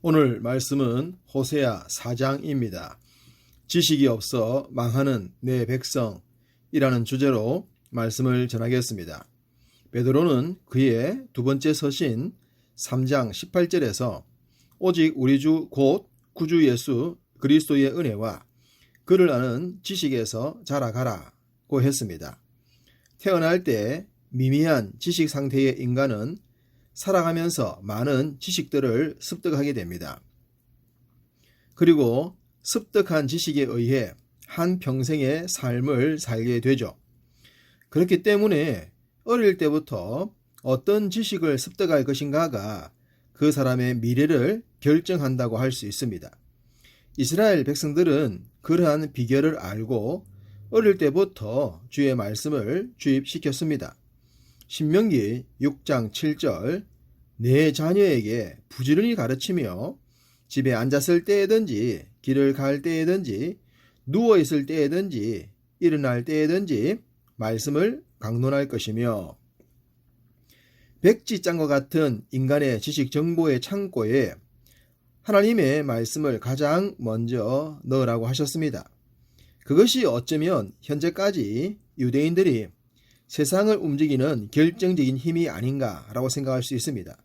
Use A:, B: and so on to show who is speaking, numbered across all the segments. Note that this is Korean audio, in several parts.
A: 오늘 말씀은 호세아 4장입니다. 지식이 없어 망하는 내 백성이라는 주제로 말씀을 전하겠습니다. 베드로는 그의 두 번째 서신 3장 18절에서 오직 우리 주 곧 구주 예수 그리스도의 은혜와 그를 아는 지식에서 자라가라고 했습니다. 태어날 때 미미한 지식 상태의 인간은 살아가면서 많은 지식들을 습득하게 됩니다. 그리고 습득한 지식에 의해 한 평생의 삶을 살게 되죠. 그렇기 때문에 어릴 때부터 어떤 지식을 습득할 것인가가 그 사람의 미래를 결정한다고 할 수 있습니다. 이스라엘 백성들은 그러한 비결을 알고 어릴 때부터 주의 말씀을 주입시켰습니다. 신명기 6장 7절 내 자녀에게 부지런히 가르치며 집에 앉았을 때에든지 길을 갈 때에든지 누워있을 때에든지 일어날 때에든지 말씀을 강론할 것이며 백지장과 같은 인간의 지식 정보의 창고에 하나님의 말씀을 가장 먼저 넣으라고 하셨습니다. 그것이 어쩌면 현재까지 유대인들이 세상을 움직이는 결정적인 힘이 아닌가라고 생각할 수 있습니다.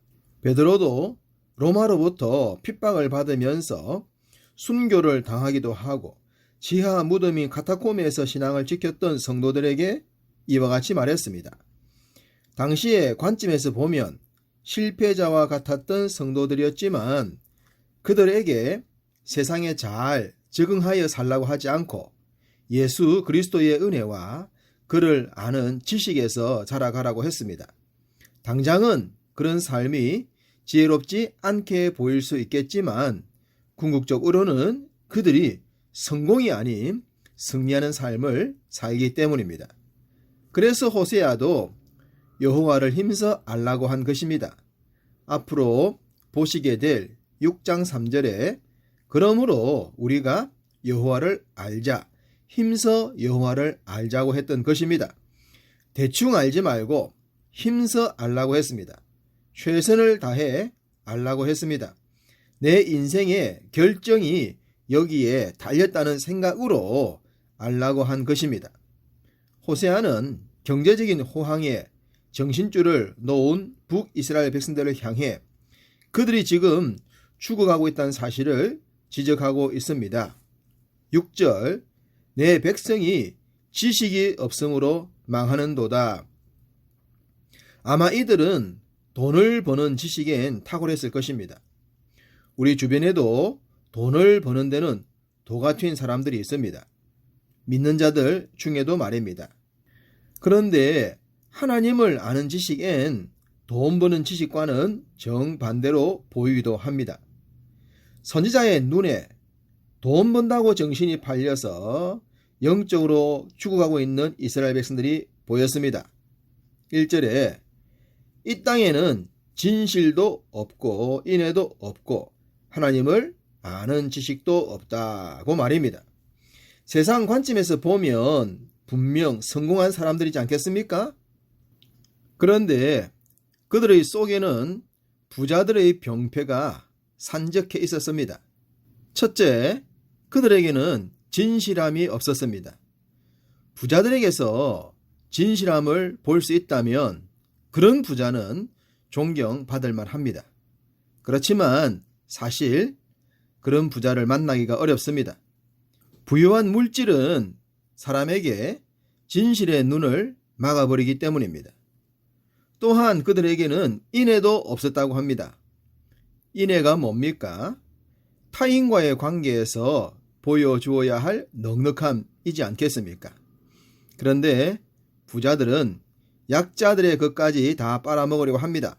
A: 베드로도 로마로부터 핍박을 받으면서 순교를 당하기도 하고 지하 무덤인 카타콤에서 신앙을 지켰던 성도들에게 이와 같이 말했습니다. 당시의 관점에서 보면 실패자와 같았던 성도들이었지만 그들에게 세상에 잘 적응하여 살라고 하지 않고 예수 그리스도의 은혜와 그를 아는 지식에서 자라가라고 했습니다. 당장은 그런 삶이 지혜롭지 않게 보일 수 있겠지만 궁극적으로는 그들이 성공이 아닌 승리하는 삶을 살기 때문입니다. 그래서 호세아도 여호와를 힘써 알라고 한 것입니다. 앞으로 보시게 될 6장 3절에 그러므로 우리가 여호와를 알자 힘써 여호와를 알자고 했던 것입니다. 대충 알지 말고 힘써 알라고 했습니다. 최선을 다해 알라고 했습니다. 내 인생의 결정이 여기에 달렸다는 생각으로 알라고 한 것입니다. 호세아는 경제적인 호황에 정신줄을 놓은 북이스라엘 백성들을 향해 그들이 지금 죽어가고 있다는 사실을 지적하고 있습니다. 6절 내 백성이 지식이 없음으로 망하는도다. 아마 이들은 돈을 버는 지식엔 탁월했을 것입니다. 우리 주변에도 돈을 버는 데는 도 같은 사람들이 있습니다. 믿는 자들 중에도 말입니다. 그런데 하나님을 아는 지식엔 돈 버는 지식과는 정반대로 보이기도 합니다. 선지자의 눈에 돈 번다고 정신이 팔려서 영적으로 죽어가고 있는 이스라엘 백성들이 보였습니다. 1절에 이 땅에는 진실도 없고 인애도 없고 하나님을 아는 지식도 없다고 말입니다. 세상 관점에서 보면 분명 성공한 사람들이지 않겠습니까? 그런데 그들의 속에는 부자들의 병폐가 산적해 있었습니다. 첫째, 그들에게는 진실함이 없었습니다. 부자들에게서 진실함을 볼 수 있다면 그런 부자는 존경받을 만합니다. 그렇지만 사실 그런 부자를 만나기가 어렵습니다. 부유한 물질은 사람에게 진실의 눈을 막아버리기 때문입니다. 또한 그들에게는 인애도 없었다고 합니다. 인애가 뭡니까? 타인과의 관계에서 보여주어야 할 넉넉함이지 않겠습니까? 그런데 부자들은 약자들의 것까지 다 빨아먹으려고 합니다.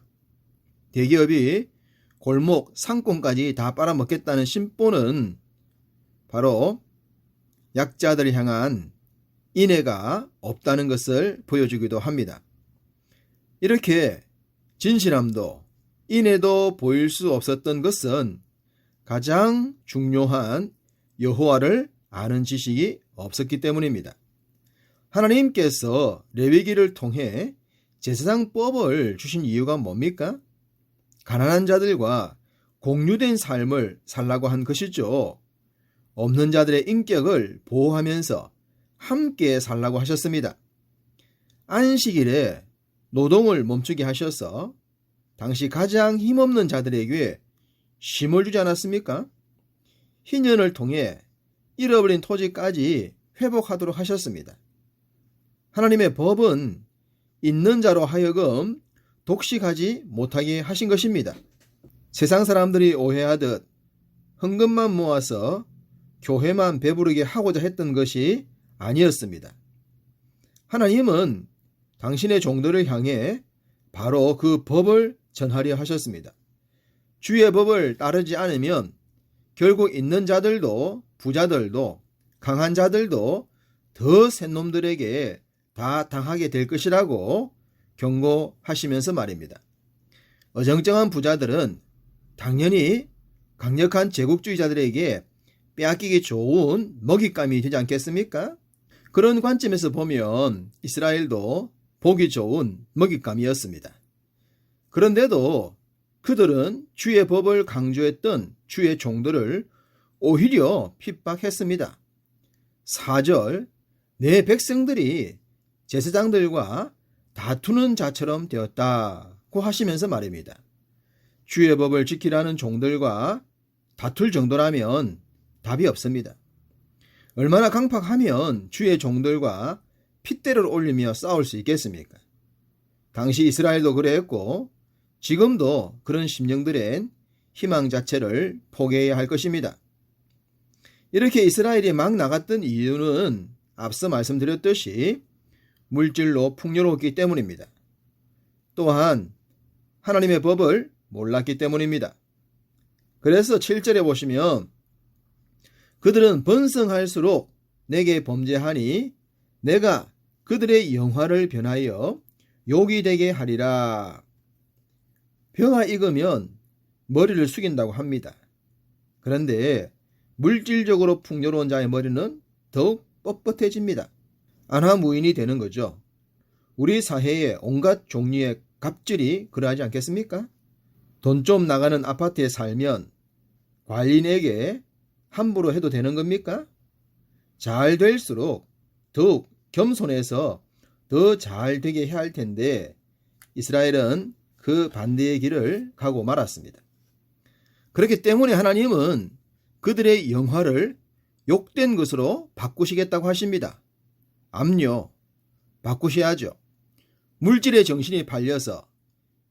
A: 대기업이 골목 상권까지 다 빨아먹겠다는 심보는 바로 약자들을 향한 인애가 없다는 것을 보여주기도 합니다. 이렇게 진실함도 인애도 보일 수 없었던 것은 가장 중요한 여호와를 아는 지식이 없었기 때문입니다. 하나님께서 레위기를 통해 제사장법을 주신 이유가 뭡니까? 가난한 자들과 공유된 삶을 살라고 한 것이죠. 없는 자들의 인격을 보호하면서 함께 살라고 하셨습니다. 안식일에 노동을 멈추게 하셔서 당시 가장 힘없는 자들에게 쉼을 주지 않았습니까? 희년을 통해 잃어버린 토지까지 회복하도록 하셨습니다. 하나님의 법은 있는 자로 하여금 독식하지 못하게 하신 것입니다. 세상 사람들이 오해하듯 헌금만 모아서 교회만 배부르게 하고자 했던 것이 아니었습니다. 하나님은 당신의 종들을 향해 바로 그 법을 전하려 하셨습니다. 주의 법을 따르지 않으면 결국 있는 자들도 부자들도 강한 자들도 더 센 놈들에게 다 당하게 될 것이라고 경고하시면서 말입니다. 어정쩡한 부자들은 당연히 강력한 제국주의자들에게 빼앗기기 좋은 먹잇감이 되지 않겠습니까? 그런 관점에서 보면 이스라엘도 보기 좋은 먹잇감이었습니다. 그런데도 그들은 주의 법을 강조했던 주의 종들을 오히려 핍박했습니다. 4절, 내 백성들이 제사장들과 다투는 자처럼 되었다고 하시면서 말입니다. 주의 법을 지키라는 종들과 다툴 정도라면 답이 없습니다. 얼마나 강팍하면 주의 종들과 핏대를 올리며 싸울 수 있겠습니까? 당시 이스라엘도 그랬고 지금도 그런 심령들엔 희망 자체를 포기해야 할 것입니다. 이렇게 이스라엘이 막 나갔던 이유는 앞서 말씀드렸듯이 물질로 풍요로웠기 때문입니다. 또한 하나님의 법을 몰랐기 때문입니다. 그래서 7절에 보시면 그들은 번성할수록 내게 범죄하니 내가 그들의 영화를 변하여 욕이 되게 하리라. 벼가 익으면 머리를 숙인다고 합니다. 그런데 물질적으로 풍요로운 자의 머리는 더욱 뻣뻣해집니다. 안하무인이 되는 거죠. 우리 사회의 온갖 종류의 갑질이 그러하지 않겠습니까? 돈 좀 나가는 아파트에 살면 관리인에게 함부로 해도 되는 겁니까? 잘 될수록 더욱 겸손해서 더 잘 되게 해야 할 텐데 이스라엘은 그 반대의 길을 가고 말았습니다. 그렇기 때문에 하나님은 그들의 영화를 욕된 것으로 바꾸시겠다고 하십니다. 암요, 바꾸셔야죠. 물질의 정신이 팔려서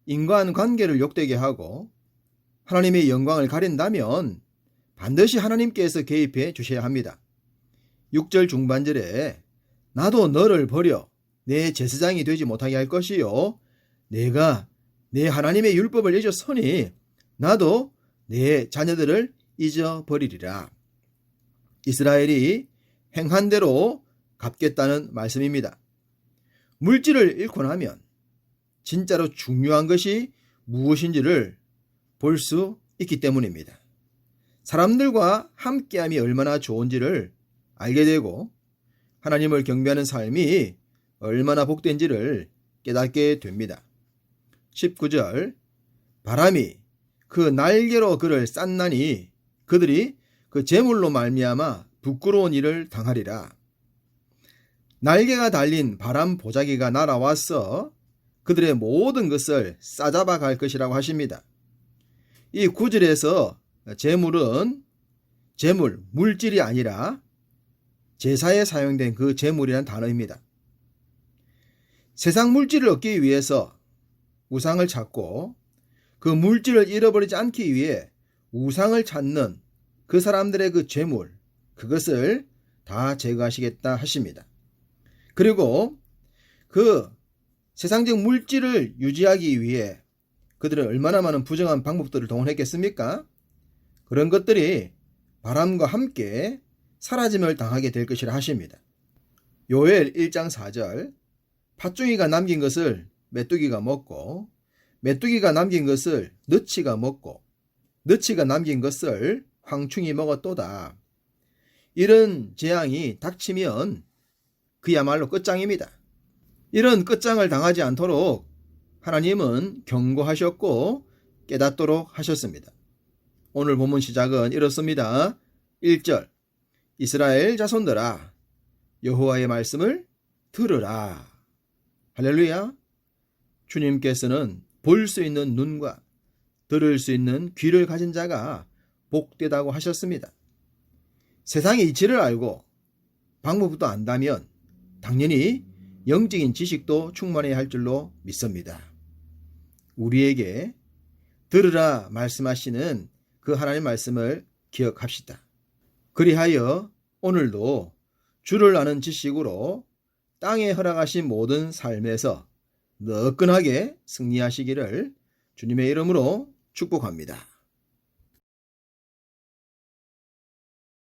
A: 인간관계를 욕되게 하고 하나님의 영광을 가린다면 반드시 하나님께서 개입해 주셔야 합니다. 6절 중반절에 나도 너를 버려 내 제사장이 되지 못하게 할 것이요 내가 내 하나님의 율법을 잊었으니 나도 내 자녀들을 잊어버리리라. 이스라엘이 행한 대로 갚겠다는 말씀입니다. 물질을 잃고 나면 진짜로 중요한 것이 무엇인지를 볼 수 있기 때문입니다. 사람들과 함께함이 얼마나 좋은지를 알게 되고 하나님을 경배하는 삶이 얼마나 복된지를 깨닫게 됩니다. 19절, 바람이 그 날개로 그를 쌌나니 그들이 그 재물로 말미암아 부끄러운 일을 당하리라. 날개가 달린 바람 보자기가 날아와서 그들의 모든 것을 싸잡아 갈 것이라고 하십니다. 이 9절에서 재물은 물질이 아니라 제사에 사용된 그 재물이라는 단어입니다. 세상 물질을 얻기 위해서 우상을 찾고 그 물질을 잃어버리지 않기 위해 우상을 찾는 그 사람들의 그 재물, 그것을 다 제거하시겠다 하십니다. 그리고 그 세상적 물질을 유지하기 위해 그들은 얼마나 많은 부정한 방법들을 동원했겠습니까? 그런 것들이 바람과 함께 사라짐을 당하게 될 것이라 하십니다. 요엘 1장 4절, 팥종이가 남긴 것을 메뚜기가 먹고 메뚜기가 남긴 것을 너치가 먹고 너치가 남긴 것을 황충이 먹었도다. 이런 재앙이 닥치면 그야말로 끝장입니다. 이런 끝장을 당하지 않도록 하나님은 경고하셨고 깨닫도록 하셨습니다. 오늘 본문 시작은 이렇습니다. 1절 이스라엘 자손들아 여호와의 말씀을 들으라. 할렐루야. 주님께서는 볼 수 있는 눈과 들을 수 있는 귀를 가진 자가 복되다고 하셨습니다. 세상의 이치를 알고 방법도 안다면 당연히 영적인 지식도 충만해야 할 줄로 믿습니다. 우리에게 들으라 말씀하시는 그 하나님의 말씀을 기억합시다. 그리하여 오늘도 주를 아는 지식으로 땅에 허락하신 모든 삶에서 너끈하게 승리하시기를 주님의 이름으로 축복합니다.